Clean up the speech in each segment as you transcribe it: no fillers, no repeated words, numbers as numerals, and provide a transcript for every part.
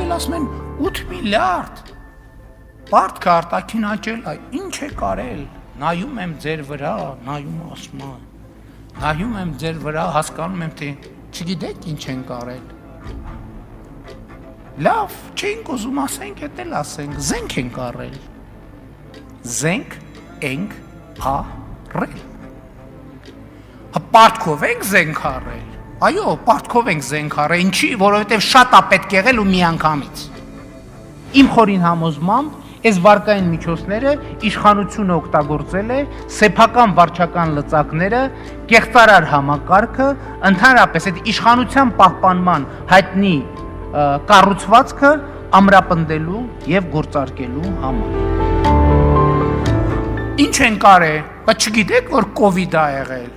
էլ ասում են 8 միլիարդ։ Բարդ կարտակին աճել, ինչ է կարել։ Նայում եմ ձեր վրա, նայում ասում եմ, նայում եմ ձեր վրա, հասկանում եմ, թե չգիտեք ինչ են կարել։ Լավ, չենք ուզում ասենք, էդ էլ ասենք, զենք են կարել։ Զենք ենք արել։ Պարտքով ենք զենք արել։ Այո, պարտքով ենք զենք արել, ինչի, որովհետև շատ է պետք եղել ու միանգամից։ Իմ խորին համոզմամբ այս վարկային միջոցները իշխանությունը օգտագործել է սեփական վարչական լծակները, կեղծարար համակարգը, ընդհանրապես այդ իշխանության պահպանման հայտնի կառուցվածքը ամրապնդելու եւ գործարկելու համար։ Ինչ են կարել, բայց չգիտեք, որ կովիդ է եղել։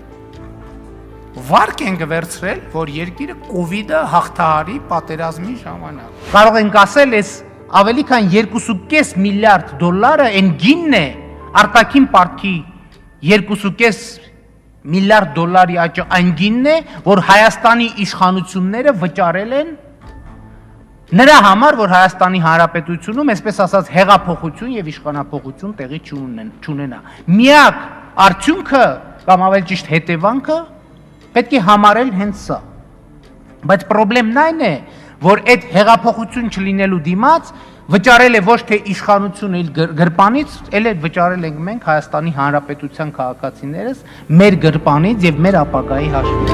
Վարկ ենք վերցրել, որ երկիրը կովիդը հաղթահարի պատերազմի ժամանակ։ Կարող ենք ասել, այս ավելի քան 2.5 միլիարդ դոլարը այն գինն է, արտաքին պարտքի 2.5 միլիարդ դոլարի աճը այն գինն է, որ Հայաստանի իշխանությունները վճարել են նրա համար, որ Հայաստանի Հանրապետությունում, այսպես ասած, հեղափոխություն եւ իշխանափոխություն տեղի չունենա։ Միակ արդյունքը կամ ավելի ճիշտ հետևանքը պետք է համարել հենց սա։ Բայց խնդրեմն այն է, որ այդ հեղափոխություն չլինելու դիմաց վճարել է ոչ թե իշխանությունը իր գրպանից, այլ վճարել ենք մենք Հայաստանի Հանրապետության քաղաքացիներս մեր գրպանից եւ մեր ապագայի հաշվին։